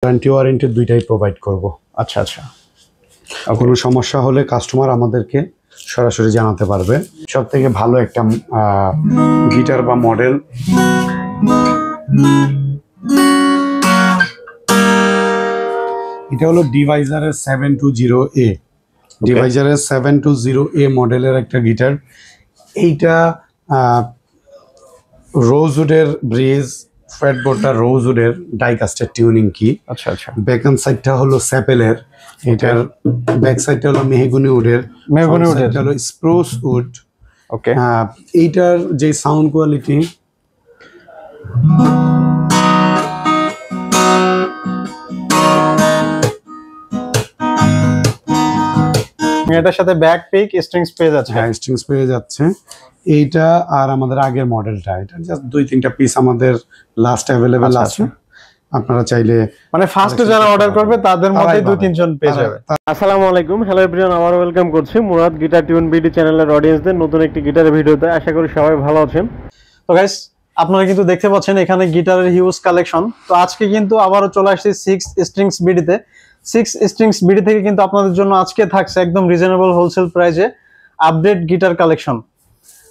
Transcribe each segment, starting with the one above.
Guarantee warranty দুইটাই provide করব। আচ্ছা আচ্ছা, কোনো সমস্যা হলে কাস্টমার আমাদেরকে সরাসরি জানাতে পারবে। সব থেকে ভালো একটা গিটার বা মডেল এটা হলো ডিভাইজারের 720A। ডিভাইজারের 720A মডেলের একটা গিটার। এইটা রোজউডের ব্রিজ, ফ্রেটবোর্ডটা রোজউডের ডাইকাস্টের টিউনিং কি। আচ্ছা আচ্ছা, ব্যাকগ্রাউন্ড সাইডটা হলো স্যাপেলের, এটার ব্যাক সাইডটা হলো মেহগনি উডের, হলো স্প্রুস উড। ওকে, এইটার যে সাউন্ড কোয়ালিটি এটার সাথে ব্যাক পিক স্ট্রিংস পেয়ে যাচ্ছে। হ্যাঁ, স্ট্রিংস পেয়ে যাচ্ছে। এইটা আর আমাদের আগের মডেলটা, এটা জাস্ট 2-3টা পিস আমাদের লাস্ট অ্যাভেলেবেল আছে। আপনারা চাইলে মানে ফার্স্টে যারা অর্ডার করবে তাদের মধ্যে 2-3 জন পেয়ে যাবে। আসসালামু আলাইকুম, হ্যালো এভরিওয়ান, আবার ওয়েলকাম করছি মুরাদ গিটার টিউন বিডি চ্যানেলের অডিয়েন্সদের নতুন একটি গিটারের ভিডিওতে। আশা করি সবাই ভালো আছেন। তো গাইস, আপনারা কিন্তু দেখতে পাচ্ছেন এখানে গিটারের হিউজ কালেকশন। তো আজকে কিন্তু আবারও চলে আসছি 6 স্ট্রিংস বিডিতে। 6 স্ট্রিংস বিডি থেকে কিন্তু আপনাদের জন্য আজকে থাকছে একদম রিজনেবল হোলসেল প্রাইসে আপডেট গিটার কালেকশন।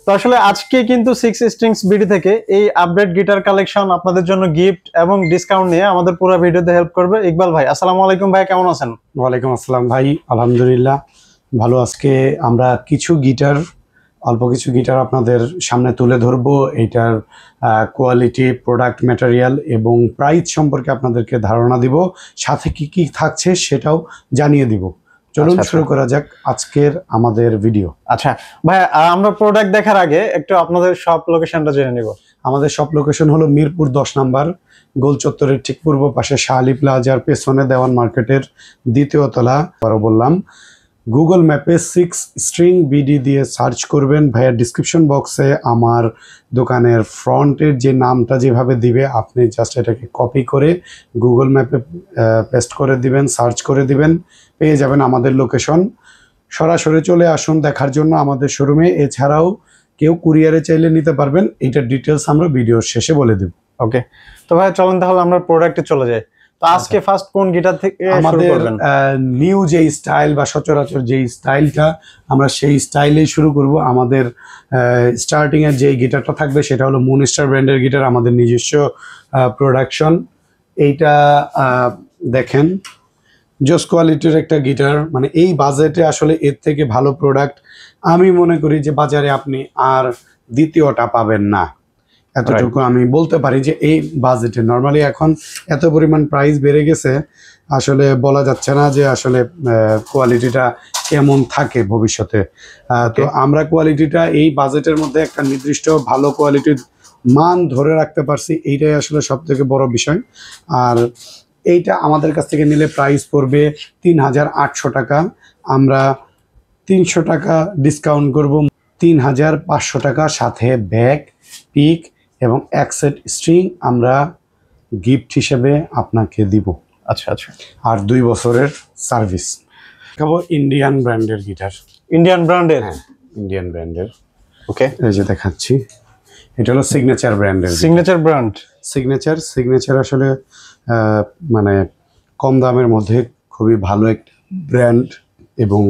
তো আসলে আজকে কিন্তু 6 স্ট্রিংস বিডি থেকে এই আপডেট গিটার কালেকশন আপনাদের জন্য গিফট এবং ডিসকাউন্ট নিয়ে আমাদের পুরো ভিডিওতে হেল্প করবে ইকবাল ভাই। আসসালামু আলাইকুম ভাই, কেমন আছেন? ওয়ালাইকুম আসসালাম ভাই, আলহামদুলিল্লাহ ভালো। আজকে আমরা অল্প কিছু গিটার আপনাদের সামনে তুলে ধরবো। এইটার কোয়ালিটি, প্রোডাক্ট ম্যাটেরিয়াল এবং প্রাইস সম্পর্কে আপনাদেরকে ধারণা দিব, সাথে কি কি থাকছে সেটাও জানিয়ে দিব। চলুন শুরু করা যাক আজকের আমাদের ভিডিও। আচ্ছা ভাই, আমরা প্রোডাক্ট দেখার আগে একটু আপনাদের শপ লোকেশনটা জেনে নিব। আমাদের শপ লোকেশন হলো মিরপুর 10 নম্বর, গোল চত্বরের ঠিক পূর্ব পাশে শাহালি প্লাজার পেছনে দেওয়ান মার্কেটের 2য় তলা। আরও বললাম, গুগল ম্যাপে 6 স্ট্রিং বিডি দিয়ে সার্চ করবেন। ভাইয়া ডিসক্রিপশন বক্সে আমার দোকানের ফ্রন্টের যে নামটা যেভাবে দিবে, আপনি জাস্ট এটাকে কপি করে গুগল ম্যাপে পেস্ট করে দিবেন, সার্চ করে দিবেন, পেয়ে যাবেন আমাদের লোকেশন। সরাসরি চলে আসুন দেখার জন্য আমাদের শোরুমে। এছাড়াও কেউ কুরিয়ারে চাইলে নিতে পারবেন। এইটার ডিটেলস আমরা ভিডিওর শেষে বলে দেব। ওকে, তো ভাই চলেন তাহলে আমরা প্রোডাক্টে চলে যাই। তো আজকে ফার্স্ট কোন গিটার থেকে শুরু করবেন? নিউ যে স্টাইল বা সচরাচর যে স্টাইলটা, আমরা সেই স্টাইলেই শুরু করব। আমাদের স্টার্টিং এর যে গিটারটা থাকবে সেটা হলো মুনস্টার ব্র্যান্ডের গিটার, আমাদের নিজস্ব প্রোডাকশন। এইটা দেখেন, জোস কোয়ালিটির একটা গিটার। মানে এই বাজেটে আসলে এর থেকে ভালো প্রোডাক্ট আমি মনে করি যে বাজারে আপনি আর দ্বিতীয়টা পাবেন না। এতটুকু আমি বলতে পারি যে এই বাজেটে নর্মালি এখন এত পরিমাণ প্রাইস বেড়ে গেছে, আসলে বলা যাচ্ছে না যে আসলে কোয়ালিটিটা কেমন থাকে ভবিষ্যতে। তো আমরা কোয়ালিটিটা এই বাজেটের মধ্যে একটা নির্দিষ্ট ভালো কোয়ালিটির মান ধরে রাখতে পারছি, এইটাই আসলে সব থেকে বড় বিষয়। আর এইটা আমাদের কাছ থেকে নিলে প্রাইস পড়বে 3800 টাকা। আমরা 300 টাকা ডিসকাউন্ট করব, 3500 টাকা, সাথে ব্যাক, পিক এবং এক সেট স্ট্রিং আমরা গিফট হিসেবে আপনাকে দিব। আচ্ছা আচ্ছা, আর 2 বছরের সার্ভিস। দেখাবো ইন্ডিয়ান ব্র্যান্ডের গিটার। ইন্ডিয়ান ব্র্যান্ডের? হ্যাঁ, ইন্ডিয়ান ব্র্যান্ডের। ওকে, এই যে দেখাচ্ছি, এটা হলো সিগনেচার ব্র্যান্ডের। Signature brand? সিগনেচার আসলে মানে কম দামের মধ্যে খুবই ভালো একটা ব্র্যান্ড, এবং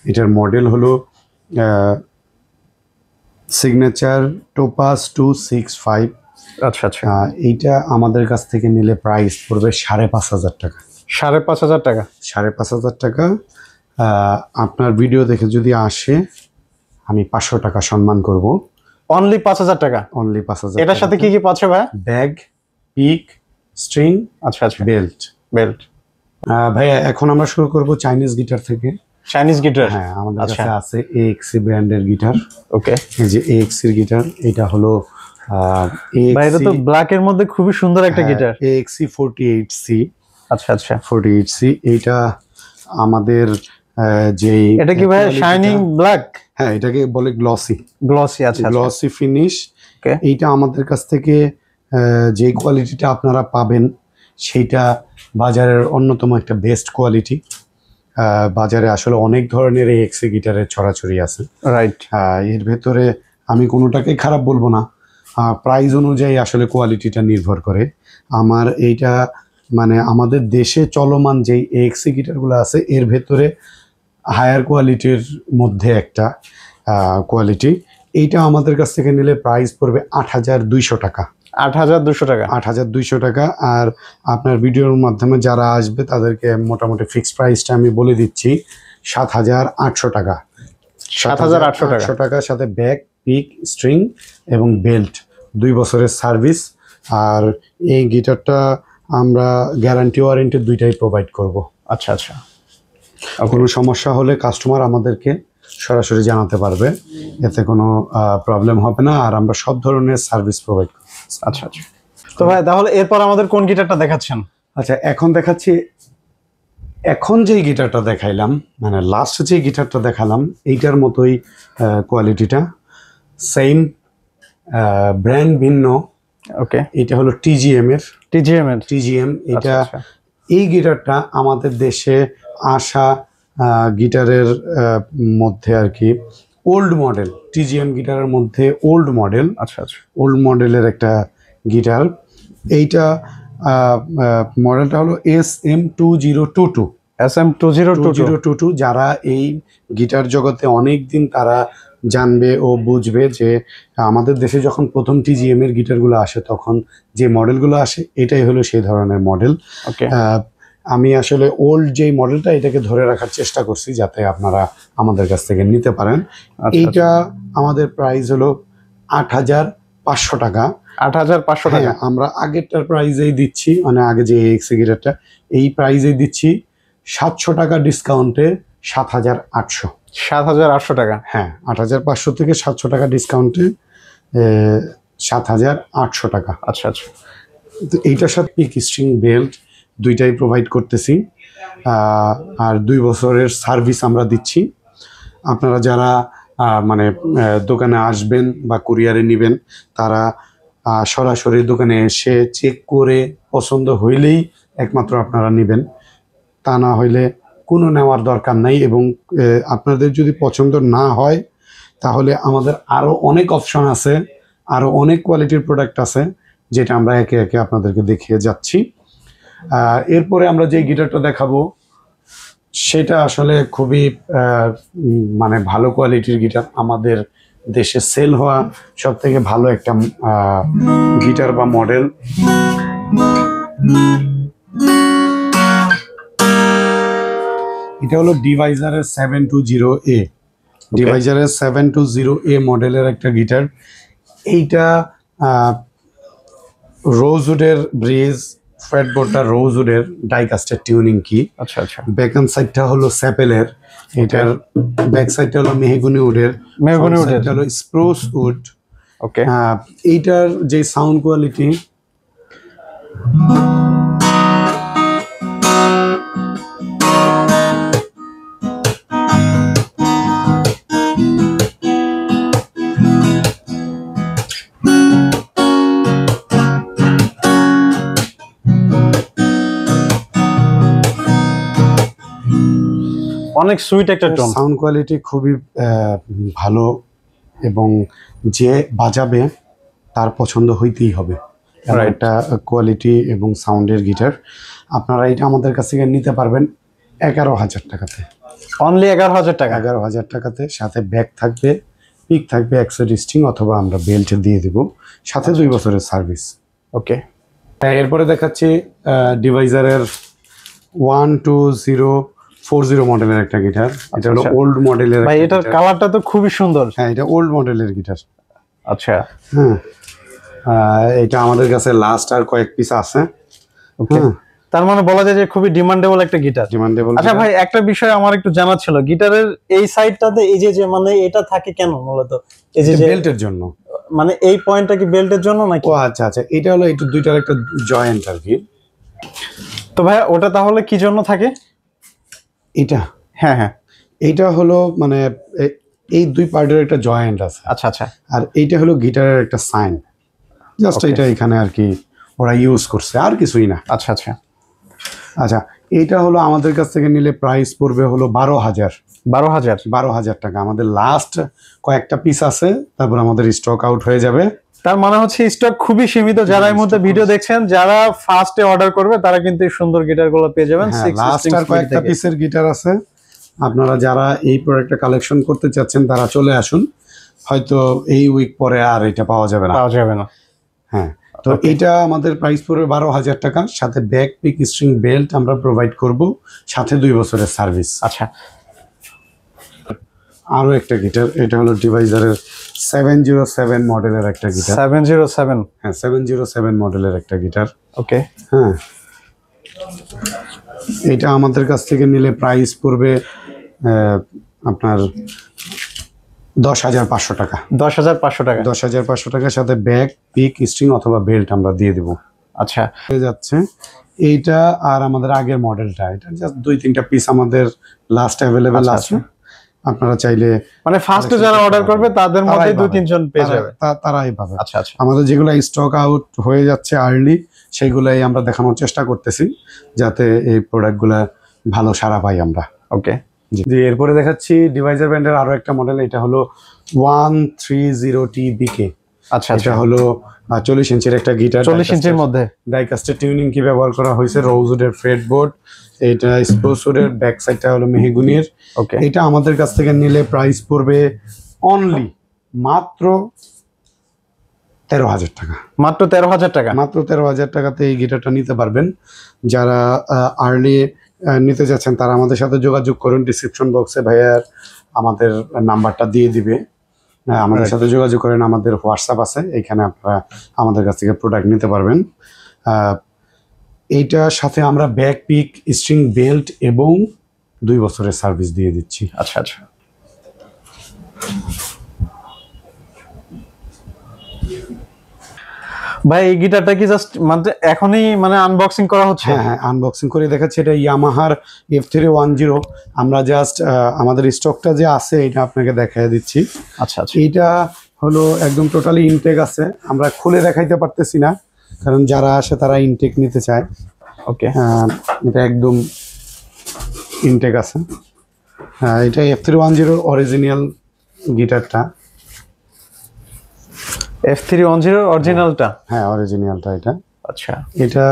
এটার মডেল হলো সিগনেচার টোপাস 265। আচ্ছা আচ্ছা, এইটা আমাদের কাছ থেকে নিলে প্রাইস পড়বে 5500 টাকা। 5500 টাকা? 5500 টাকা। আপনার ভিডিও দেখে যদি আসে আমি 500 টাকা সম্মান করব। অনলি 5000 টাকা? অনলি 5000। এটার সাথে কি কি পাচ্ছে ভাই? ব্যাগ, পিক, স্ট্রিং, আচ্ছা আচ্ছা, বেল্ট। ভাইয়া এখন আমরা শুরু করব চাইনিজ গিটার থেকে। Chinese guitar? হ্যাঁ, আমাদের কাছে আছে AXC ব্র্যান্ডের গিটার। ওকে, এই যে AXC এর গিটার, এটা হলো এটা তো ব্ল্যাক এর মধ্যে খুবই সুন্দর একটা গিটার। AXC 48C। আচ্ছা আচ্ছা, 48C। এইটা আমাদের যেই, এটা কি ভাই শাইনিং ব্ল্যাক? হ্যাঁ, এটাকে বলে গ্লসি। গ্লসি? আচ্ছা, গ্লসি ফিনিশ। এইটা আমাদের কাছ থেকে যে কোয়ালিটিটা আপনারা পাবেন সেইটা বাজারের অন্যতম একটা বেস্ট কোয়ালিটি। বাজারে আসলে অনেক ধরনের AXC গিটারের ছড়াছড়ি আছে, রাইট। এর ভেতরে আমি কোনোটাকেই খারাপ বলবো না, প্রাইস অনুযায়ী আসলে কোয়ালিটিটা নির্ভর করে। আমার এইটা মানে আমাদের দেশে চলমান যেই এক্সি গিটারগুলো আছে এর ভেতরে হায়ার কোয়ালিটির মধ্যে একটা কোয়ালিটি। এইটা আমাদের কাছ থেকে নিলে প্রাইস পড়বে 8,200 টাকা। 8,200 টাকা। 8,200 টাকা। আর আপনার ভিডিওর মাধ্যমে যারা আসবে তাদেরকে মোটামুটি ফিক্সড প্রাইসটা আমি বলে দিচ্ছি 7,800 টাকা। 7,800 টাকার সাথে ব্যাগ, পিক, স্ট্রিং এবং বেল্ট, 2 বছরের সার্ভিস। আর এই গিটারটা আমরা গ্যারান্টি ওয়ারেন্টি দুইটাই প্রোভাইড করব। আচ্ছা আচ্ছা। কোনো সমস্যা হলে কাস্টমার আমাদেরকে সরাসরি জানাতে পারবে, এতে কোনো প্রবলেম হবে না। আর আমরা সব ধরনের সার্ভিস প্রোভাইড করি। আচ্ছা আচ্ছা। তো ভাই তাহলে এরপর আমাদের কোন গিটারটা দেখাচ্ছেন? আচ্ছা, এখন দেখাচ্ছি, এখন যেই গিটারটা দেখাইলাম মানে লাস্ট যে গিটারটা দেখালাম এইটার মতোই কোয়ালিটিটা, সেম, ব্র্যান্ড ভিন্ন। ওকে, এটা হলো টিজিএম এর। টিজিএম এটা। এই গিটারটা আমাদের দেশে আসা গিটারের মধ্যে আর কি ওল্ড মডেল, টিজিএম গিটারের মধ্যে ওল্ড মডেল। আচ্ছা আচ্ছা। ওল্ড মডেলের একটা গিটার। এইটা মডেলটা হলো SM2022। SM2022। যারা এই গিটার জগতে অনেক দিন তারা জানবে ও বুঝবে যে আমাদের দেশে যখন প্রথম টিজিএম এর গিটারগুলো আসে তখন যে মডেলগুলো আসে এটাই হলো সেই ধরনের মডেল। আমি আসলে ওল্ড যে মডেলটা এটাকে ধরে রাখার চেষ্টা করছি যাতে আপনারা আমাদের কাছ থেকে নিতে পারেন। এইটা আমাদের প্রাইস হলো 8,500 টাকা। 8,500 টাকা। আমরা আগেরটার প্রাইজেই দিচ্ছি, মানে আগে যে এক্স গিটারটা এই প্রাইজেই দিচ্ছি 700 টাকা ডিসকাউন্টে 7,800। 7,800 টাকা। হ্যাঁ, 8,500 থেকে 700 টাকা ডিসকাউন্টে 7,800 টাকা। আচ্ছা আচ্ছা। তো এইটার সাথে পিক, স্ট্রিং, বেল্ট দুইটাই প্রোভাইড করতেছি। আর 2 বছরের সার্ভিস আমরা দিচ্ছি। আপনারা যারা মানে দোকানে আসবেন বা কুরিয়ারে নেবেন তারা সরাসরি দোকানে এসে চেক করে পছন্দ হইলেই একমাত্র আপনারা নেবেন, তা না হইলে কোনো নেওয়ার দরকার নাই। এবং আপনাদের যদি পছন্দ না হয় তাহলে আমাদের আরও অনেক অপশন আছে, আরও অনেক কোয়ালিটির প্রোডাক্ট আছে যেটা আমরা একে একে আপনাদেরকে দেখিয়ে যাচ্ছি। এরপরে আমরা যে গিটারটা দেখাবো সেটা আসলে খুবই মানে ভালো কোয়ালিটির গিটার। আমাদের দেশে সেল হওয়া সব থেকে ভালো একটা গিটার বা মডেল। এটা হলো ডিভাইজারের 720A। ডিভাইজারের 720A মডেলের একটা গিটার। এইটা রোজউডের ব্রিজ, ফ্রেটবোর্ডটা রোজউডের ডাইকাস্টের টিউনিং কি। আচ্ছা আচ্ছা। ব্যাকহ্যান্ড সাইডটা হলো স্যাপেলের, এটার ব্যাক সাইডটা হলো মেহগনি উডের, হলো স্প্রুস উড। ওকে। এইটার যে সাউন্ড কোয়ালিটি অনেক সুইট একটা টোন। সাউন্ড কোয়ালিটি খুবই ভালো এবং যে বাজাবে তার পছন্দ হইতেই হবে। একটা কোয়ালিটি এবং সাউন্ডের গিটার। আপনারা এটা আমাদের কাছ থেকে নিতে পারবেন 11,000 টাকাতে। অনলি 11,000 টাকা। 11,000 টাকাতে। সাথে ব্যাগ থাকবে, পিক থাকবে, অ্যাক্সেসরি স্ট্রিং অথবা আমরা বেল্ট দিয়ে দেব, সাথে 2 বছরের সার্ভিস। ওকে। এরপরে দেখাচ্ছি ডিভাইজারের 12040 মডেলের একটা গিটার। এটা হলো ওল্ড মডেলের। ভাই এটার কালারটা তো খুবই সুন্দর। হ্যাঁ, এটা ওল্ড মডেলের গিটার। আচ্ছা। হ্যাঁ, এটা আমাদের কাছে লাস্ট আর কয়েক পিস আছে। ওকে। তার মানে বলা যায় যে খুবই ডিমান্ডেবল একটা গিটার। ডিমান্ডেবল। আচ্ছা ভাই, একটা বিষয় আমার একটু জানার ছিল, গিটারের এই সাইডটাতে এই যে মানে এটা থাকে কেন মূলত? এই যে বেল্টের জন্য। মানে এই পয়েন্টটা কি বেল্টের জন্য নাকি? ও আচ্ছা আচ্ছা, এটা হলো একটু দুইটার একটা জয়েন্ট আর কি। তো ভাই ওটা তাহলে কি জন্য থাকে? এটা? হ্যাঁ হ্যাঁ, এইটা হলো মানে এই 2 পার্টের একটা জয়েন্ট আছে। আচ্ছা আচ্ছা। আর এইটা হলো গিটারের একটা সাইন, জাস্ট এটা এখানে আর কি ওরা ইউজ করছে, আর কিছুই না। আচ্ছা আচ্ছা। আচ্ছা, এইটা হলো আমাদের কাছ থেকে নিলে প্রাইস পড়বে হলো 12,000। 12,000? 12,000 টাকা। আমাদের লাস্ট কয়েকটা পিস আছে, তারপর আমাদের স্টক আউট হয়ে যাবে। তার মানে হচ্ছে স্টক খুবই সীমিত। যারা এর মধ্যে ভিডিও দেখছেন, যারা ফার্স্টে অর্ডার করবে তারা কিন্তু এই সুন্দর গিটারগুলো পেয়ে যাবেন। লাস্ট আর কয়েকটা পিসের গিটার আছে, আপনারা যারা এই প্রোডাক্টটা কালেকশন করতে চাচ্ছেন তারা চলে আসুন, হয়তো এই উইক পরে আর এটা পাওয়া যাবে না। হ্যাঁ, তো এটা আমাদের প্রাইস পড়বে 12,000 টাকা, সাথে ব্যাক পিক স্ট্রিং বেল্ট আমরা প্রোভাইড করব, সাথে 2 বছরের সার্ভিস। আচ্ছা, আরো একটা গিটার, এটা হলো ডিভাইজারের 707 মডেলের একটা গিটার। 707? হ্যাঁ, 707 মডেলের একটা গিটার। ওকে, হ্যাঁ, এটা আমাদের কাছ থেকে নিলে প্রাইস পড়বে আপনার 10,500 টাকা। 10,500 টাকা? 10,500 টাকার সাথে ব্যাক পিক স্ট্রিং অথবা বেল্ট আমরা দিয়ে দেবো। আচ্ছা, হয়ে যাচ্ছে এইটা। আর আমাদের আগের মডেলটা, এটা জাস্ট 2-3টা পিস আমাদের লাস্ট অ্যাভেলেবেল আছে। আপনারা চাইলে মানে ফার্স্টে যারা অর্ডার করবে তাদের মধ্যে 2-3 জন পেয়ে যাবে, তারাই পাবে। আচ্ছা আচ্ছা। আমাদের যেগুলো স্টক আউট হয়ে যাচ্ছে আর্লি, সেইগুলাই আমরা দেখানোর চেষ্টা করতেছি, যাতে এই প্রোডাক্টগুলা ভালো সাড়া পাই আমরা। ওকে জি, এরপরে দেখাচ্ছি ডিভাইজার ব্র্যান্ডের আরো একটা মডেল, এটা হলো 130TBK। আচ্ছা, এটা হলো 40 ইঞ্চির একটা গিটার। 40 ইঞ্চির মধ্যে ডাইকাস্টের টিউনিং কি ব্যবহার করা হয়েছে, রোজউডের ফ্রেটবোর্ড, এটা স্পোর্টসউডের, ব্যাক সাইডটা হলো মেহগুনির। ওকে, এটা আমাদের কাছ থেকে নিলে প্রাইস পড়বে অনলি মাত্র 13,000 টাকা। মাত্র 13,000 টাকা? মাত্র 13,000 টাকাতে এই গিটারটা নিতে পারবেন। যারা আর্লি নিতে যাচ্ছেন তারা আমাদের সাথে যোগাযোগ করুন, ডিসক্রিপশন বক্সে ভাইয়ার আমাদের নাম্বারটা দিয়ে দিবে, আমাদের সাথে যোগাযোগ করেন। আমাদের হোয়াটসঅ্যাপ আছে, এখানে আপনারা আমাদের কাছ থেকে প্রোডাক্ট নিতে পারবেন। এইটার সাথে আমরা ব্যাক পিক স্ট্রিং বেল্ট এবং 2 বছরের সার্ভিস দিয়ে দিচ্ছি। আচ্ছা আচ্ছা। ভাই এই গিটারটা কি জাস্ট মানে এখনই মানে আনবক্সিং করা হচ্ছে? হ্যাঁ, আনবক্সিং করে দেখাচ্ছি। এটা ইয়ামাহার F310। আমরা জাস্ট আমাদের স্টকটা যে আছে এটা আপনাকে দেখাই দিচ্ছি। আচ্ছা আচ্ছা। এইটা হলো একদম টোটালি ইনটেক আছে, আমরা খুলে দেখাইতে পারতেছি না, কারণ যারা আসে তারা ইনটেক নিতে চায়। ওকে, এটা একদম ইনটেক আছে। হ্যাঁ, এটা F310 অরিজিনাল গিটারটা। F310 অরিজিনালটা? হ্যাঁ, অরিজিনালটা এটা। আচ্ছা, এটা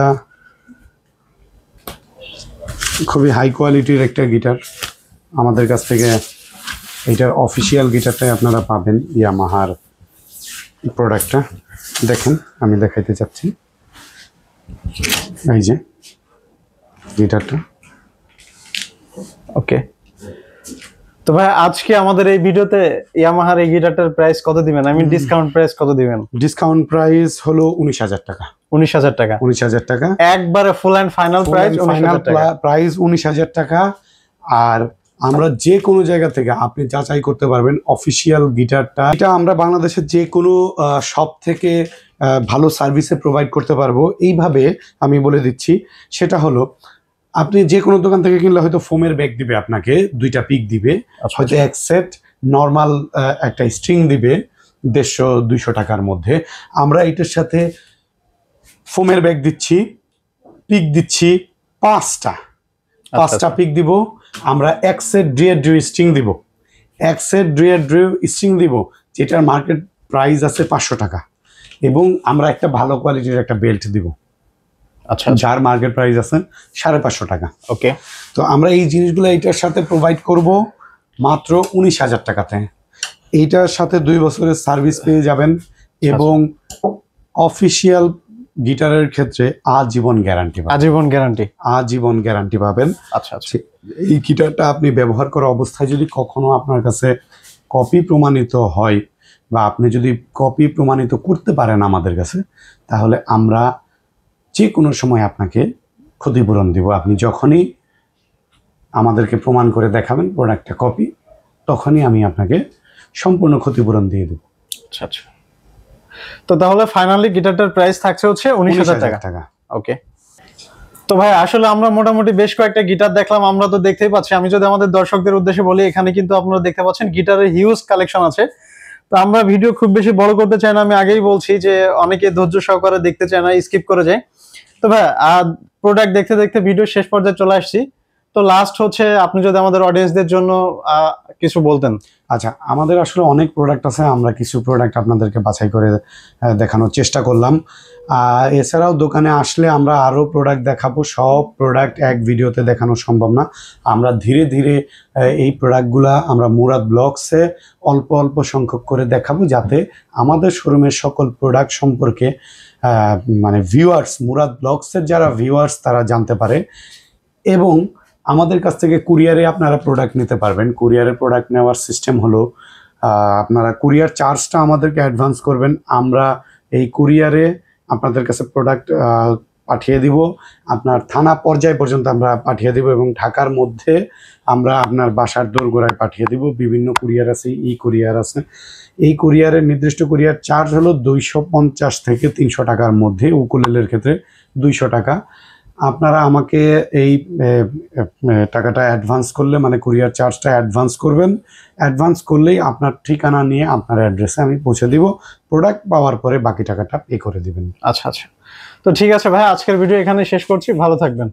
খুবই হাই কোয়ালিটির একটা গিটার। আমাদের কাছ থেকে এটার অফিসিয়াল গিটারটাই আপনারা পাবেন, ইয়ামাহার প্রোডাক্টটা। দেখেন, আমি দেখাইতে চাচ্ছি, এই যে গিটারটা। ওকে, তো ভাই আজকে আমাদের এই ভিডিওতে ইয়ামাহার এই গিটারটার প্রাইস কত দিবেন? আই মিন ডিসকাউন্ট প্রাইস কত দিবেন? ডিসকাউন্ট প্রাইস হলো 19,000 টাকা। 19,000 টাকা? 19,000 টাকা একবারে ফুল এন্ড ফাইনাল প্রাইস 19,000 টাকা। প্রাইস 19,000 টাকা। আর আমরা যে কোনো জায়গা থেকে আপনি যাচাই করতে পারবেন অফিসিয়াল গিটারটা। এটা আমরা বাংলাদেশের যে কোনো শপ থেকে ভালো সার্ভিসে প্রোভাইড করতে পারবো। এইভাবে আমি বলে দিচ্ছি, সেটা হলো আপনি যে কোনো দোকান থেকে কিনলে হয়তো ফোমের ব্যাগ দিবে, আপনাকে 2টা পিক দিবে, হয়তো এক সেট নর্মাল একটা স্ট্রিং দিবে 150-200 টাকার মধ্যে। আমরা এটার সাথে ফোমের ব্যাগ দিচ্ছি, পিক দিচ্ছি 5টা পিক দিব, আমরা এক সেট ড্রিউ স্ট্রিং দিব, এক সেট ড্রিউ স্ট্রিং দিব, যেটার মার্কেট প্রাইস আছে 500 টাকা, এবং আমরা একটা ভালো কোয়ালিটির একটা বেল্ট দিব। আচ্ছা, যার মার্কেট প্রাইস আছে 550 টাকা। ওকে, তো আমরা এই জিনিসগুলো এইটার সাথে প্রোভাইড করব মাত্র 19,000 টাকাতে। এইটার সাথে 2 বছরের সার্ভিস পেয়ে যাবেন, এবং অফিসিয়াল গিটারের ক্ষেত্রে আজীবন গ্যারান্টি পাবেন। আজীবন গ্যারান্টি পাবেন। আচ্ছা আচ্ছা। এই গিটারটা আপনি ব্যবহার করা অবস্থায় যদি কখনো আপনার কাছে কপি প্রমাণিত হয়, বা আপনি যদি কপি প্রমাণিত করতে পারেন আমাদের কাছে, তাহলে আমরা যে কোনো সময় আপনাকে ক্ষতিপূরণ দিব। আপনি যখনই আমাদেরকে প্রমাণ করে দেখাবেন প্রোডাক্টটা কপি, তখনই আমি আপনাকে সম্পূর্ণ ক্ষতিপূরণ দিয়ে দেব। আচ্ছা আচ্ছা। তো তাহলে ফাইনালি গিটারটার প্রাইস থাকছে হচ্ছে 19,000 টাকা। ওকে, তো ভাই আসলে আমরা মোটামুটি বেশ কয়েকটা গিটার দেখলাম, আমরা তো দেখতেই পাচ্ছি। আমি যদি আমাদের দর্শকদের উদ্দেশ্যে বলি, এখানে কিন্তু আপনারা দেখতে পাচ্ছেন গিটারের হিউজ কালেকশন আছে। তো আমরা ভিডিও খুব বেশি বড় করতে চাই না, আমি আগেই বলছি যে অনেকে ধৈর্য সহকারে দেখতে চায় না, স্কিপ করে যায়। তো ভাই প্রোডাক্ট দেখতে দেখতে ভিডিও শেষ পর্যায়ে চলে আসছি। তো লাস্ট হচ্ছে আপনি যদি আমাদের অডিয়েন্সদের জন্য কিছু বলতেন। আচ্ছা, আমাদের আসলে অনেক প্রোডাক্ট আছে, আমরা কিছু প্রোডাক্ট আপনাদেরকে বাছাই করে দেখানোর চেষ্টা করলাম। এছাড়াও দোকানে আসলে আমরা আরও প্রোডাক্ট দেখাবো, সব প্রোডাক্ট এক ভিডিওতে দেখানো সম্ভব না। আমরা ধীরে ধীরে এই প্রোডাক্টগুলা আমরা মুরাদ ব্লগসে অল্প অল্প সংখ্যক করে দেখাবো, যাতে আমাদের শোরুমের সকল প্রোডাক্ট সম্পর্কে মানে ভিউয়ার্স, মুরাদ ব্লগসের যারা ভিউয়ার্স তারা জানতে পারে। এবং আমাদের কাছ থেকে কুরিয়ারে আপনারা প্রোডাক্ট নিতে পারবেন। কুরিয়ারে প্রোডাক্ট নেওয়ার সিস্টেম হলো, আপনারা কুরিয়ার চার্জটা আমাদেরকে অ্যাডভান্স করবেন, আমরা এই কুরিয়ারে আপনাদের কাছে প্রোডাক্ট পাঠিয়ে দিব, আপনার থানা পর্যায় পর্যন্ত আমরা পাঠিয়ে দিব, এবং ঢাকার মধ্যে আমরা আপনার বাসার দোরগোড়ায় পাঠিয়ে দিব। বিভিন্ন কুরিয়ার আছে, ই কুরিয়ার আছে। এই কুরিয়ারের নির্দিষ্ট কুরিয়ার চার্জ হলো 250 থেকে 300 টাকার মধ্যে, উকুলেলের ক্ষেত্রে 200 টাকা। আপনারা আমাকে এই টাকাটা অ্যাডভান্স করলে, মানে কুরিয়ার চার্জটা অ্যাডভান্স করবেন, অ্যাডভান্স করলেই আপনার ঠিকানা নিয়ে আপনার অ্যাড্রেসে আমি পৌঁছে দিব। প্রোডাক্ট পাওয়ার পরে বাকি টাকাটা পে করে দিবেন। আচ্ছা আচ্ছা, তো ঠিক আছে ভাই, আজকের ভিডিও এখানে শেষ করছি, ভালো থাকবেন।